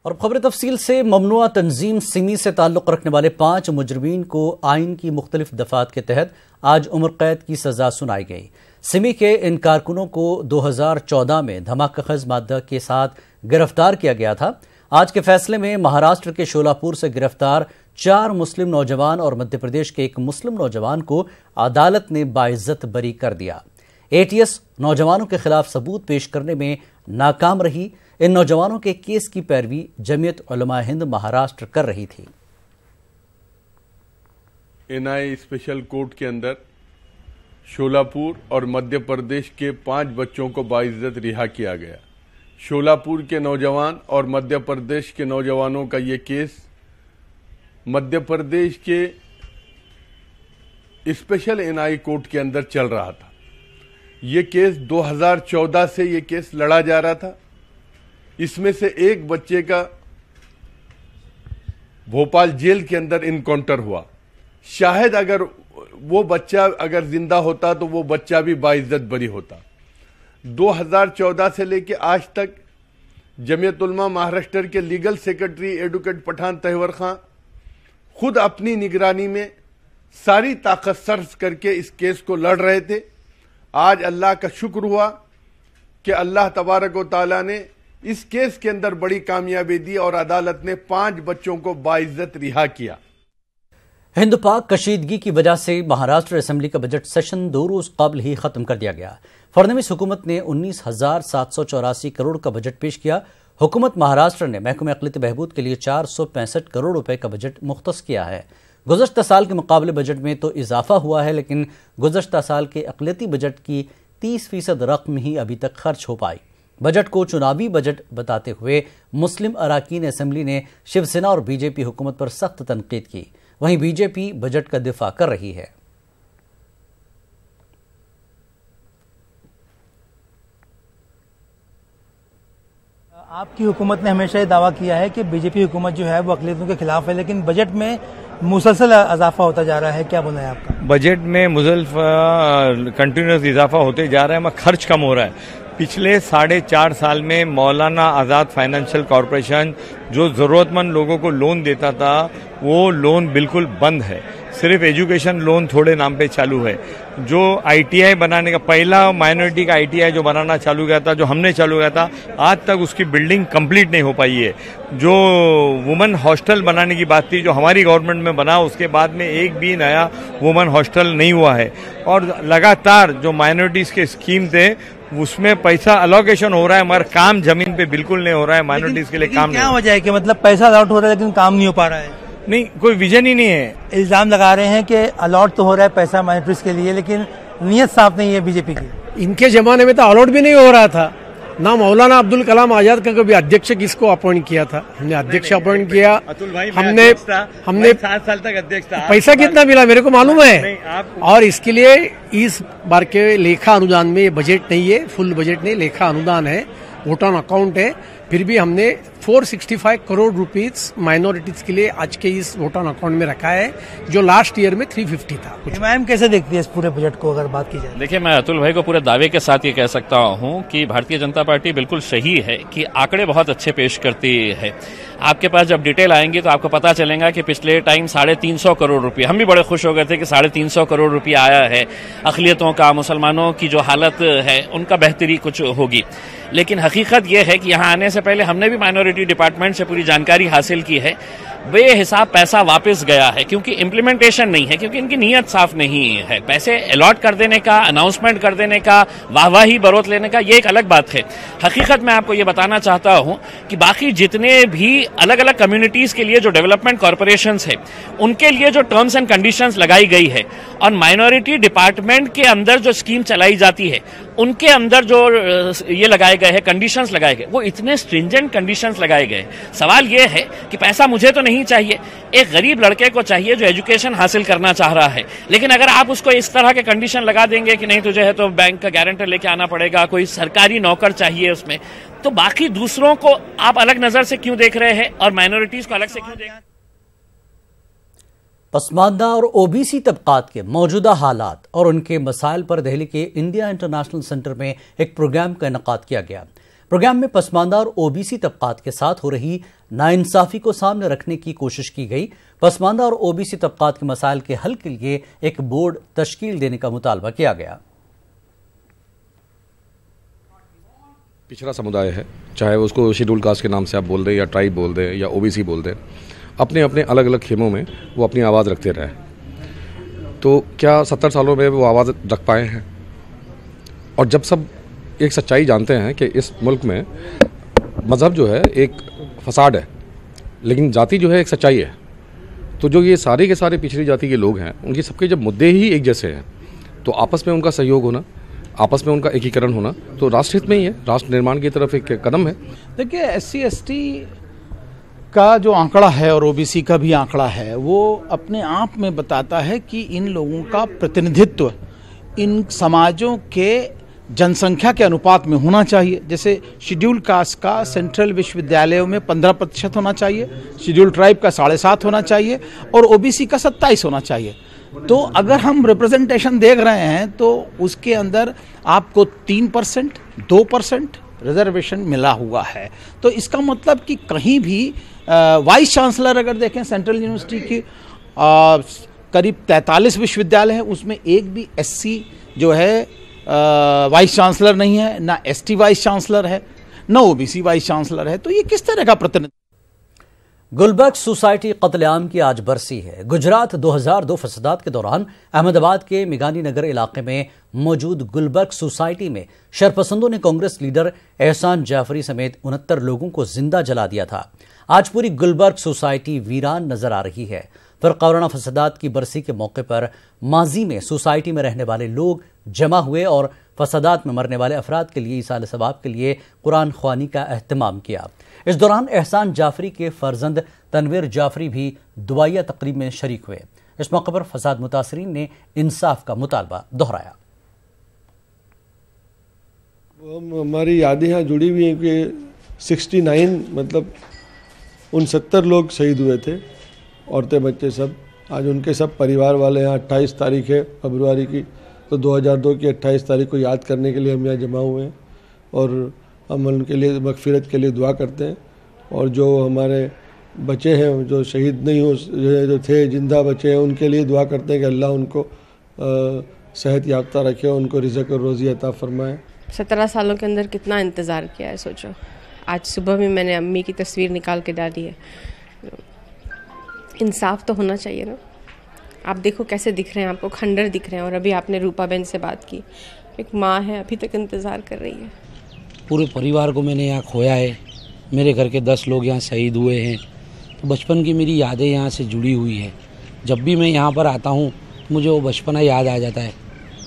और खबर तफसील से ममनुआ तंजीम सिमी से ताल्लुक़ रखने वाले 5 मुजरिमीन को आइन की मुख्तलिफ दफात के तहत आज उम्र कैद की सजा सुनाई गई। सिमी के इन कारकुनों को 2014 में धमाकाखज़ मादा के साथ गिरफ्तार किया गया था। आज के फैसले में महाराष्ट्र के शोलापुर से गिरफ्तार 4 मुस्लिम नौजवान और मध्य प्रदेश के एक मुस्लिम नौजवान को अदालत ने बाइज्जत बरी कर दिया। एटीएस नौजवानों के खिलाफ सबूत पेश करने में नाकाम रही। इन नौजवानों के केस की पैरवी जमीयत उलमा हिंद महाराष्ट्र कर रही थी। एनआई स्पेशल कोर्ट के अंदर शोलापुर और मध्य प्रदेश के 5 बच्चों को बाइज्जत रिहा किया गया। शोलापुर के नौजवान और मध्य प्रदेश के नौजवानों का ये केस मध्य प्रदेश के स्पेशल एनआई कोर्ट के अंदर चल रहा था। ये केस 2014 से ये केस लड़ा जा रहा था। इसमें से एक बच्चे का भोपाल जेल के अंदर इनकाउंटर हुआ। शायद अगर वो बच्चा अगर जिंदा होता तो वो बच्चा भी बाइज्जत बरी होता। 2014 से लेकर आज तक जमीयत उलमा महाराष्ट्र के लीगल सेक्रेटरी एडवोकेट पठान तहवर खां खुद अपनी निगरानी में सारी ताकत सर्फ करके इस केस को लड़ रहे थे। आज अल्लाह का शुक्र हुआ कि अल्लाह तबारक व तआला ने इस केस के अंदर बड़ी कामयाबी दी और अदालत ने 5 बच्चों को बाइज्जत रिहा किया। हिंद पाक कशीदगी की वजह से महाराष्ट्र असेंबली का बजट सेशन 2 रोज कबल ही खत्म कर दिया गया। फडणवीस हुकूमत ने 19,784 करोड़ का बजट पेश किया। हुकूमत महाराष्ट्र ने महकमे अक़लियती बहबूद के लिए 465 करोड़ रुपए का बजट मुख्तस किया है। गुज़श्ता साल के मुकाबले बजट में तो इजाफा हुआ है, लेकिन गुज़श्ता साल के अक़लियती बजट की 30% रकम ही अभी तक खर्च हो पाई। बजट को चुनावी बजट बताते हुए मुस्लिम अराकीन असेंबली ने शिवसेना और बीजेपी हुकूमत पर सख्त तनकीद की। वहीं बीजेपी बजट का दिफा कर रही है। आपकी हुकूमत ने हमेशा ये दावा किया है कि बीजेपी हुकूमत जो है वो अक़लियतों के खिलाफ है, लेकिन बजट में मुसलसल इजाफा होता जा रहा है। क्या बोलना है आपका? बजट में कंटिन्यूस इजाफा होते जा रहा है, मगर खर्च कम हो रहा है। पिछले 4.5 साल में मौलाना आज़ाद फाइनेंशियल कॉरपोरेशन जो ज़रूरतमंद लोगों को लोन देता था वो लोन बिल्कुल बंद है। सिर्फ एजुकेशन लोन थोड़े नाम पे चालू है। जो आईटीआई बनाने का पहला माइनॉरिटी का आईटीआई जो बनाना चालू किया था, जो हमने चालू किया था, आज तक उसकी बिल्डिंग कंप्लीट नहीं हो पाई है। जो वुमेन हॉस्टल बनाने की बात थी जो हमारी गवर्नमेंट में बना, उसके बाद में एक भी नया वुमेन हॉस्टल नहीं हुआ है। और लगातार जो माइनॉरिटीज के स्कीम थे उसमें पैसा अलोकेशन हो रहा है, मगर काम जमीन पे बिल्कुल नहीं हो रहा है। माइनॉरिटीज के लिए काम क्या वजह है कि मतलब पैसा अलॉट हो रहा है लेकिन काम नहीं हो पा रहा है? नहीं, कोई विजन ही नहीं है। इल्जाम लगा रहे हैं कि अलॉट तो हो रहा है पैसा माइनॉरिटीज के लिए, लेकिन नीयत साफ नहीं है बीजेपी की। इनके जमाने में तो अलॉट भी नहीं हो रहा था ना। मौलाना अब्दुल कलाम आजाद का कभी अध्यक्ष किसको अपॉइंट किया था? हमने अध्यक्ष अपॉइंट किया। हमने 7 साल तक अध्यक्ष था। पैसा कितना मिला मेरे को मालूम है। और इसके लिए इस बार के लेखा अनुदान में ये बजट नहीं है, फुल बजट नहीं, लेखा अनुदान है, वोट ऑन अकाउंट है। फिर भी हमने 465 करोड़ रुपीस माइनॉरिटीज के लिए आज के इस वोट ऑन अकाउंट में रखा है, जो लास्ट ईयर में 350 था। मैम कैसे देखती है इस पूरे बजट को अगर बात की जाए? देखिए, मैं अतुल भाई को पूरे दावे के साथ ये कह सकता हूं कि भारतीय जनता पार्टी बिल्कुल सही है कि आंकड़े बहुत अच्छे पेश करती है। आपके पास जब डिटेल आएंगी तो आपको पता चलेगा कि पिछले टाइम 350 करोड़ रुपये, हम भी बड़े खुश हो गए थे कि 350 करोड़ रुपये आया है। अक़लियतों का, मुसलमानों की जो हालत है उनका बेहतरी कुछ होगी। लेकिन हकीकत यह है कि यहाँ आने से पहले हमने भी माइनॉरिटी डिपार्टमेंट से पूरी जानकारी हासिल की है। बेहिसाब पैसा वापस गया है क्योंकि इम्प्लीमेंटेशन नहीं है, क्योंकि इनकी नीयत साफ नहीं है। पैसे अलॉट कर देने का, अनाउंसमेंट कर देने का, वाहवाही बरोत लेने का, ये एक अलग बात है। हकीकत में आपको ये बताना चाहता हूं कि बाकी जितने भी अलग अलग कम्युनिटीज के लिए जो डेवलपमेंट कॉर्पोरेशंस है उनके लिए जो टर्म्स एंड कंडीशंस लगाई गई है और माइनॉरिटी डिपार्टमेंट के अंदर जो स्कीम चलाई जाती है उनके अंदर जो ये लगाए गए हैं कंडीशंस लगाए गए, वो इतने स्ट्रिंजेंट कंडीशंस लगाए गए। सवाल ये है कि पैसा मुझे तो नहीं चाहिए, एक गरीब लड़के को चाहिए जो एजुकेशन हासिल करना चाह रहा है। लेकिन अगर आप उसको इस तरह के कंडीशन लगा देंगे कि नहीं तुझे है तो बैंक का गारंटर लेके आना पड़ेगा, कोई सरकारी नौकर चाहिए उसमें, तो बाकी दूसरों को आप अलग नजर से क्यों देख रहे हैं और माइनॉरिटीज को अलग से क्यों देख रहे हैं? पसमानदा और ओबीसी तबकात के मौजूदा हालात और उनके मसाइल पर दिल्ली के इंडिया इंटरनेशनल सेंटर में एक प्रोग्राम का इनेकाद किया गया। प्रोग्राम में पसमानदा और ओबीसी तबकात के साथ हो रही नाइंसाफी को सामने रखने की कोशिश की गई। पसमानदा और ओबीसी तबकात के मसाइल के हल के लिए एक बोर्ड तश्कील देने का मुतालबा किया गया। पिछड़ा समुदाय है, चाहे उसको शेड्यूल कास्ट के नाम से आप बोल दें या ट्राइब बोल दें या ओबीसी बोल दें, अपने अपने अलग अलग खेमों में वो अपनी आवाज़ रखते रहे। तो क्या 70 सालों में वो आवाज़ रख पाए हैं? और जब सब एक सच्चाई जानते हैं कि इस मुल्क में मज़हब जो है एक फसाड है, लेकिन जाति जो है एक सच्चाई है, तो जो ये सारे के सारे पिछड़ी जाति के लोग हैं, उनके सबके जब मुद्दे ही एक जैसे हैं, तो आपस में उनका सहयोग होना, आपस में उनका एकीकरण होना तो राष्ट्र हित में ही है, राष्ट्र निर्माण की तरफ एक कदम है। देखिए, SC/ST का जो आंकड़ा है और ओबीसी का भी आंकड़ा है, वो अपने आप में बताता है कि इन लोगों का प्रतिनिधित्व इन समाजों के जनसंख्या के अनुपात में होना चाहिए। जैसे शेड्यूल कास्ट का सेंट्रल विश्वविद्यालयों में 15% होना चाहिए, शेड्यूल ट्राइब का 7.5 होना चाहिए और ओबीसी का 27 होना चाहिए। तो अगर हम रिप्रेजेंटेशन देख रहे हैं तो उसके अंदर आपको 3%, 2% रिजर्वेशन मिला हुआ है। तो इसका मतलब कि कहीं भी वाइस चांसलर अगर देखें सेंट्रल यूनिवर्सिटी की करीब 43 विश्वविद्यालय हैं, उसमें एक भी SC जो है वाइस चांसलर नहीं है, ना ST वाइस चांसलर है, ना OBC वाइस चांसलर है। तो ये किस तरह का प्रतिनिधित्व? गुलबर्ग सोसाइटी कत्लेआम की आज बरसी है। गुजरात 2002 फसादात के दौरान अहमदाबाद के मिगानी नगर इलाके में मौजूद गुलबर्ग सोसाइटी में शरपसंदों ने कांग्रेस लीडर एहसान जाफरी समेत 69 लोगों को जिंदा जला दिया था। आज पूरी गुलबर्ग सोसाइटी वीरान नजर आ रही है। फरकावाराना फसादात की बरसी के मौके पर माजी में सोसाइटी में रहने वाले लोग जमा हुए और फसादात में मरने वाले अफराद के लिए ईसाल सवाब के लिए कुरान ख्वानी का एहतमाम किया। इस दौरान एहसान जाफरी के फर्जंद तनवीर जाफरी भी दुआया तकरीब में शरीक हुए। इस मौके पर फसाद मुतासरीन ने इंसाफ का मुतालबा दोहराया। हमारी यादें यहाँ जुड़ी हुई हैं कि 69 मतलब 69 लोग शहीद हुए थे, औरतें बच्चे सब। आज उनके सब परिवार वाले यहाँ 28 तारीख है फरवरी की, तो 2002 की 28 तारीख को याद करने के लिए हम यहाँ जमा हुए हैं और हम उनके लिए मगफिरत के लिए दुआ करते हैं। और जो हमारे बचे हैं, जो शहीद नहीं हो जो थे, जिंदा बचे हैं, उनके लिए दुआ करते हैं कि अल्लाह उनको सेहत याफ्ता रखे, उनको रिज़्क़ और रोज़ी अता फरमाए। 17 सालों के अंदर कितना इंतज़ार किया है सोचो। आज सुबह में मैंने अम्मी की तस्वीर निकाल के डाली है। इंसाफ तो होना चाहिए ना। आप देखो कैसे दिख रहे हैं, आपको खंडर दिख रहे हैं। और अभी आपने रूपा बहन से बात की, एक माँ है, अभी तक इंतज़ार कर रही है। पूरे परिवार को मैंने यहाँ खोया है। मेरे घर के 10 लोग यहाँ शहीद हुए हैं। तो बचपन की मेरी यादें यहाँ से जुड़ी हुई है। जब भी मैं यहाँ पर आता हूँ मुझे वो बचपना याद आ जाता है।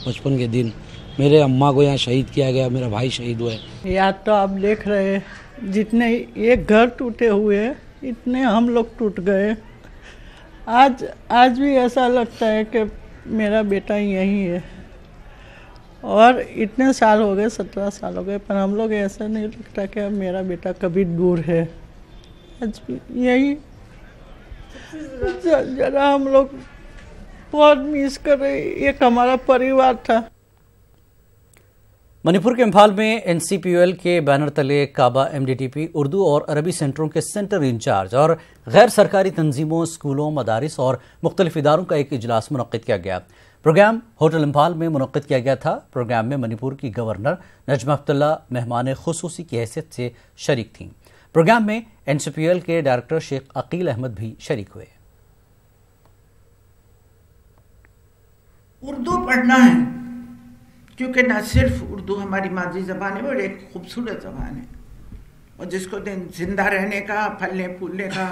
बचपन के दिन मेरे अम्मा को यहाँ शहीद किया गया, मेरा भाई शहीद हुआ है। याद तो आप देख रहे हैं, जितने एक घर टूटे हुए हैं इतने हम लोग टूट गए। आज भी ऐसा लगता है कि मेरा बेटा यही है। और इतने साल हो गए, 17 साल हो गए, पर हम लोग ऐसा नहीं लगता कि अब मेरा बेटा कभी दूर है। आज भी यही जरा हम लोग बहुत मिस कर रहे। एक हमारा परिवार था। मणिपुर के इम्फाल में NCPUL के बैनर तले काबा MDTP उर्दू और अरबी सेंटरों के सेंटर इंचार्ज और गैर सरकारी तंजीमों, स्कूलों, मदारिस और मुख्तलिफ इदारों का एक इजलास मुनक्किद किया गया। प्रोग्राम होटल इम्फाल में मुनक्किद किया गया था। प्रोग्राम में मणिपुर की गवर्नर नजमा अब्दुल्ला मेहमान खुसूसी की हैसियत से शरीक थीं। प्रोग्राम में NCPUL के डायरेक्टर शेख अकील अहमद भी शरीक हुए। उर्दू पढ़ना है, क्योंकि न सिर्फ उर्दू हमारी मादरी ज़बान है और एक खूबसूरत ज़बान है, और जिसको जिंदा रहने का, फलने फूलने का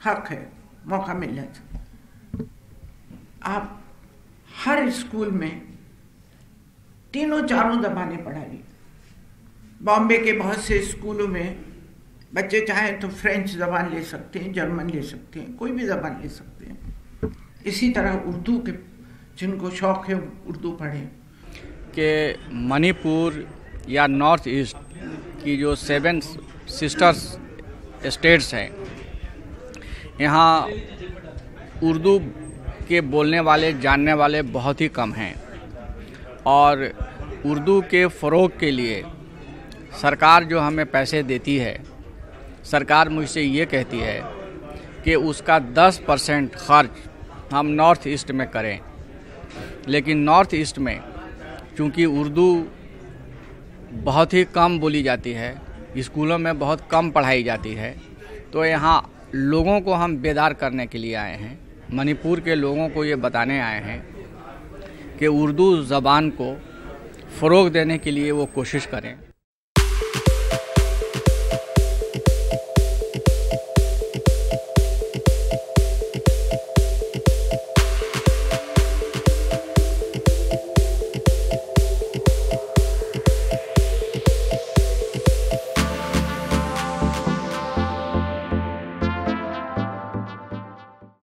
हक है, मौका मिल जाता। आप हर स्कूल में तीनों चारों ज़बानें पढ़ाइए। बॉम्बे के बहुत से स्कूलों में बच्चे चाहें तो फ्रेंच ज़बान ले सकते हैं, जर्मन ले सकते हैं, कोई भी ज़बान ले सकते हैं। इसी तरह उर्दू के जिनको शौक़ है उर्दू पढ़ें। कि मणिपुर या नॉर्थ ईस्ट की जो 7 सिस्टर्स स्टेट्स हैं, यहाँ उर्दू के बोलने वाले, जानने वाले बहुत ही कम हैं। और उर्दू के फ़रोग़ के लिए सरकार जो हमें पैसे देती है, सरकार मुझसे ये कहती है कि उसका 10% खर्च हम नॉर्थ ईस्ट में करें, लेकिन नॉर्थ ईस्ट में चूँकि उर्दू बहुत ही कम बोली जाती है, स्कूलों में बहुत कम पढ़ाई जाती है, तो यहाँ लोगों को हम बेदार करने के लिए आए हैं। मणिपुर के लोगों को ये बताने आए हैं कि उर्दू ज़बान को फ़रोग़ देने के लिए वो कोशिश करें।